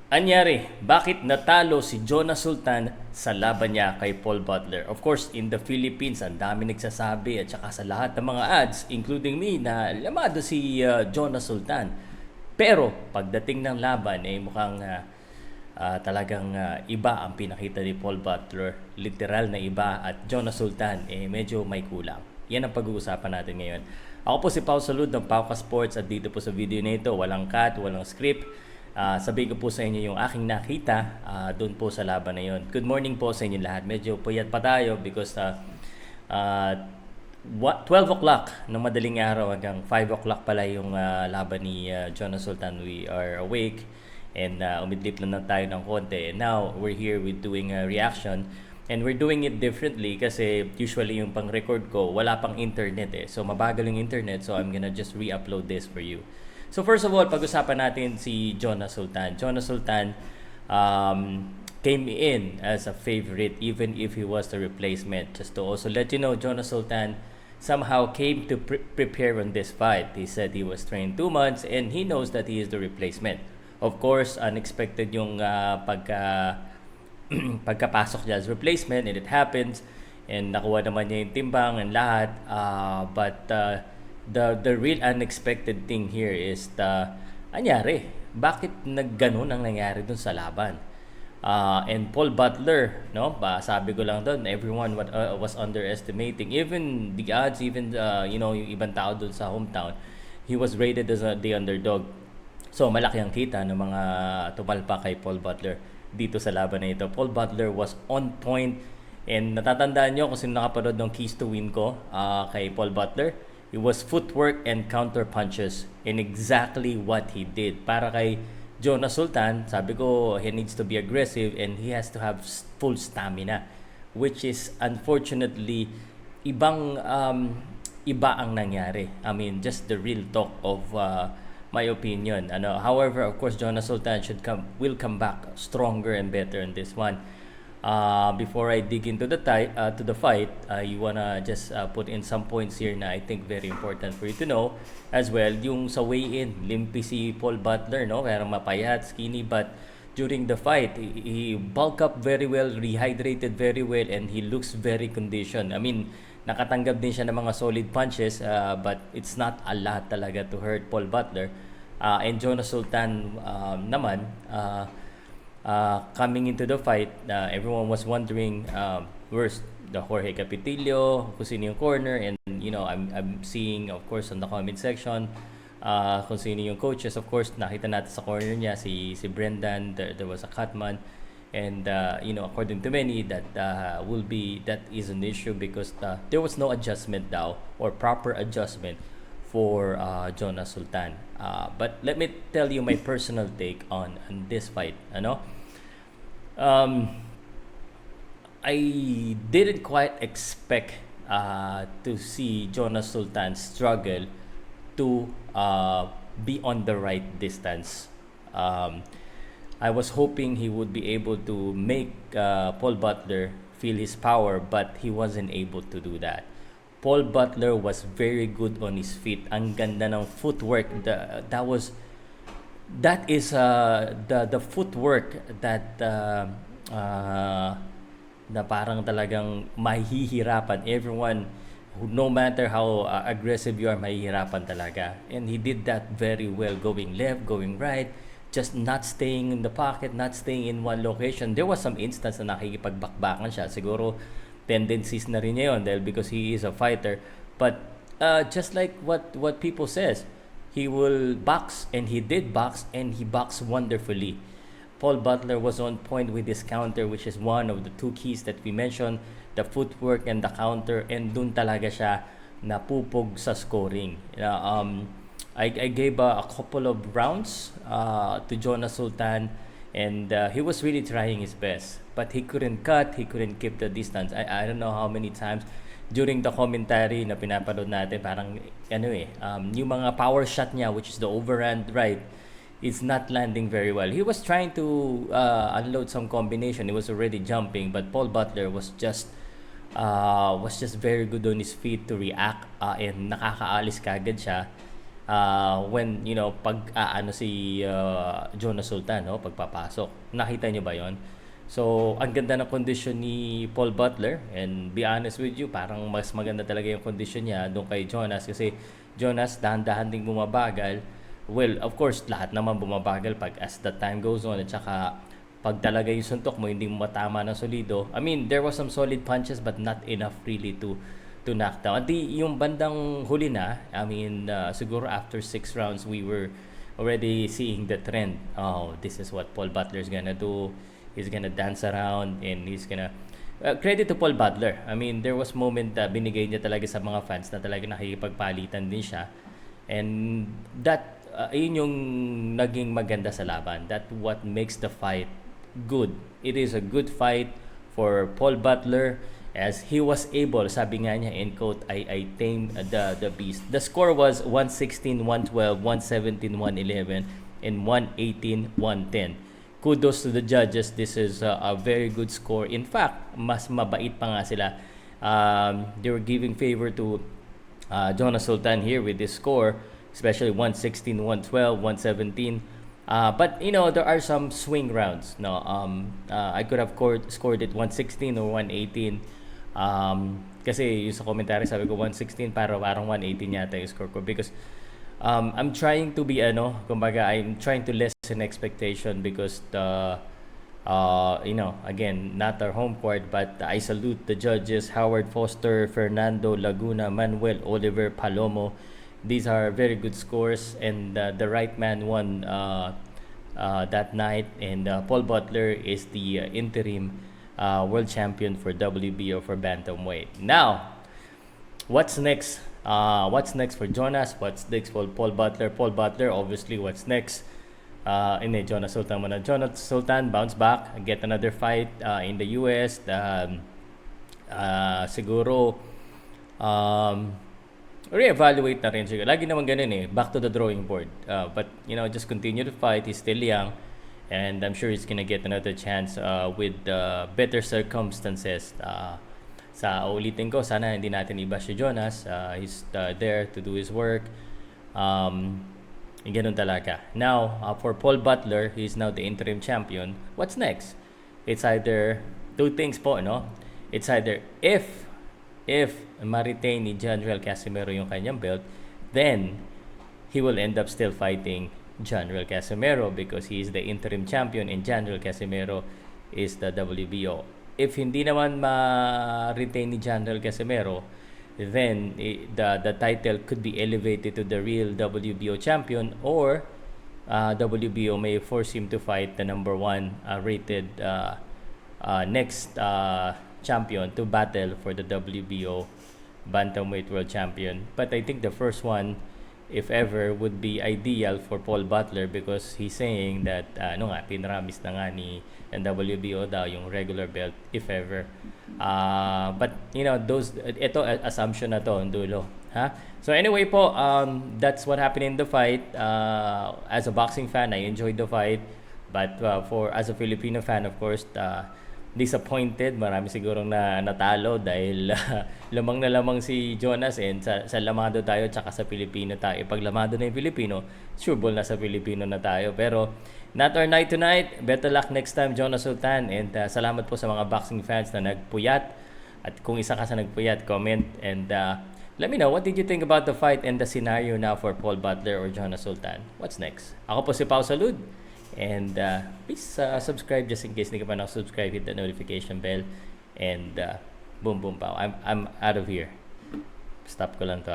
Anyare, bakit natalo si Jonas Sultan sa laban niya kay Paul Butler? Of course, in the Philippines, ang dami nagsasabi at saka sa lahat ng mga ads, including me, na lamado si Jonas Sultan. Pero, pagdating ng laban, mukhang talagang iba ang pinakita ni Paul Butler. Literal na iba at Jonas Sultan, medyo may kulang. Yan ang pag-uusapan natin ngayon. Ako po si Salud ng Powcast Sports at dito po sa video na ito, walang cut, walang script. Sabihin ko po sa inyo yung aking nakita doon po sa laban na yon. Good morning po sa inyo lahat. Medyo puyat pa tayo because 12 o'clock ng madaling araw hanggang 5 o'clock pala yung laban ni Jonas Sultan. We are awake and umidlip lang tayo ng konti. And now, we're here with doing a reaction. And we're doing it differently kasi usually yung pang-record ko, wala pang internet So mabagal yung internet, so I'm gonna just re-upload this for you. So first of all, pag-usapan natin si Jonas Sultan. Jonas Sultan came in as a favorite even if he was the replacement. Just to also let you know, Jonas Sultan somehow came to prepare on this fight. He said he was trained 2 months and he knows that he is the replacement. Of course, unexpected yung pagkapasok niya as replacement and it happens. And nakuha naman niya yung timbang and lahat. But the real unexpected thing here is Anyare, bakit nagganon ang nangyari dun sa laban? And Paul Butler, no? Sabi ko lang doon, everyone was underestimating. Even the odds, even yung ibang tao doon sa hometown, he was rated as the underdog. So malaki ang kita ng mga tumalpa kay Paul Butler dito sa laban na ito. Paul Butler was on point and natatandaan nyo kung sino nakapanood ng Keys to Win ko kay Paul Butler. It was footwork and counter punches and exactly what he did. Para kay Jonas Sultan, sabi ko, he needs to be aggressive and he has to have full stamina, which is unfortunately iba ang nangyari. I mean, just the real talk of my opinion. However, of course, Jonas Sultan will come back stronger and better in this one. Before I dig into the fight, you wanna just put in some points here na I think very important for you to know as well. Yung sa weigh-in, limpy si Paul Butler, no? Kaya mapayat, skinny, but during the fight, he bulked up very well, rehydrated very well, and he looks very conditioned. I mean, nakatanggap din siya ng mga solid punches, but it's not a lot talaga to hurt Paul Butler. And Jonas Sultan naman, coming into the fight, everyone was wondering where's the Jorge Capitillo, kung sino yung corner, and I'm seeing of course on the comment section kung sino yung coaches. Of course, nakita natin sa corner niya si Brendan, there was a Cutman, and according to many that is an issue because there was no adjustment daw or proper adjustment for Jonas Sultan. But let me tell you my personal take on this fight. I didn't quite expect to see Jonas Sultan struggle to be on the right distance. I was hoping he would be able to make Paul Butler feel his power, but he wasn't able to do that. Paul Butler was very good on his feet. Ang ganda ng footwork. That is the footwork that na parang talagang mahihirapan everyone who, no matter how aggressive you are, mahihirapan talaga. And he did that very well, going left, going right, just not staying in the pocket, not staying in one location. There was some instance na nakikipagbakbakan siya. Siguro tendencies na rin niya yun dahil because he is a fighter. But just like what people says, he will box, and he did box, and he boxed wonderfully. Paul Butler was on point with his counter, which is one of the two keys that we mentioned, the footwork and the counter, and dun talaga siya napupog sa scoring. I gave a couple of rounds to Jonas Sultan, and he was really trying his best, but he couldn't cut, he couldn't keep the distance. I don't know how many times during the commentary na pinapanood natin, parang yung mga power shot niya, which is the overhand right, is not landing very well. He was trying to unload some combination. He was already jumping, but Paul Butler was just very good on his feet to react, and nakakaalis kagad siya. when pag ano si Jonas Sultan, no, pagpapasok. Nakita niyo ba 'yon? So, ang ganda ng kondisyon ni Paul Butler, and be honest with you, parang mas maganda talaga yung kondisyon niya doon kay Jonas, kasi Jonas dahan-dahan ding bumabagal. Well, of course, lahat naman bumabagal pag as the time goes on, at saka pag talaga yung suntok mo hindi mo matama ng solido. I mean, there was some solid punches but not enough really to knock down. At yung bandang huli na, I mean, siguro after 6 rounds, we were already seeing the trend. Oh, this is what Paul Butler's gonna do. He's gonna dance around and he's gonna... credit to Paul Butler. I mean, there was moment na binigay niya talaga sa mga fans na talaga nakikipagpalitan din siya. And that, yun yung naging maganda sa laban. That what makes the fight good. It is a good fight for Paul Butler, as he was able, sabi nga niya in quote, I tamed the beast. The score was 116, 112, 117, 111, and 118, 110. Kudos to the judges. This is a very good score. In fact, mas mabait pa nga sila. They were giving favor to Jonas Sultan here with this score, especially 116, 112, 117. But there are some swing rounds. No, I could have scored it 116 or 118. Kasi yung sa commentary sabi ko 116, parang 118 yata yung score ko, because I'm trying to be kumbaga I'm trying to lessen expectation, because the again, not our home court, but I salute the judges: Howard Foster, Fernando Laguna, Manuel Oliver Palomo. These are very good scores, and the right man won that night, and Paul Butler is the interim world champion for WBO for Bantamweight. Now, what's next? What's next for Jonas? What's next for Paul Butler? Paul Butler, obviously, what's next? Jonas Sultan muna. Jonas Sultan bounce back, get another fight in the US. Siguro, reevaluate na rin siguro. Lagi naman ganun back to the drawing board. But, just continue to fight. He's still young. And I'm sure he's gonna get another chance with better circumstances. Sa ulitin ko, sana hindi natin i-bash si Jonas. He's there to do his work. Ganun talaga. Now, for Paul Butler, he's now the interim champion. What's next? It's either two things po, no? It's either if ma-retain ni General Casimero yung kanyang belt, then he will end up still fighting General Casimero, because he is the interim champion and General Casimero is the WBO. If hindi naman ma-retain ni General Casimero, then the title could be elevated to the real WBO champion, or WBO may force him to fight the number 1 rated next champion to battle for the WBO Bantamweight World Champion. But I think the first one, if ever, would be ideal for Paul Butler, because he's saying that pinaramis na nga ni WBO daw yung regular belt if ever. But ito assumption na to ang dulo, ha? So anyway po, that's what happened in the fight. As a boxing fan, I enjoyed the fight, but as a Filipino fan, of course, disappointed. Marami sigurong natalo dahil lamang na lamang si Jonas, and sa lamado tayo tsaka sa Pilipino tayo. Pag lamado na yung Pilipino, sure ball na sa Pilipino na tayo. Pero not our night tonight. Better luck next time, Jonas Sultan. And salamat po sa mga boxing fans na nagpuyat. At kung isa ka sa nagpuyat, comment. And let me know, what did you think about the fight and the scenario now for Paul Butler or Jonas Sultan? What's next? Ako po si Pao Salud. And please subscribe, just in case hindi ka pa nakasubscribe. Hit the notification bell. And boom boom pow. I'm out of here. Stop ko lang to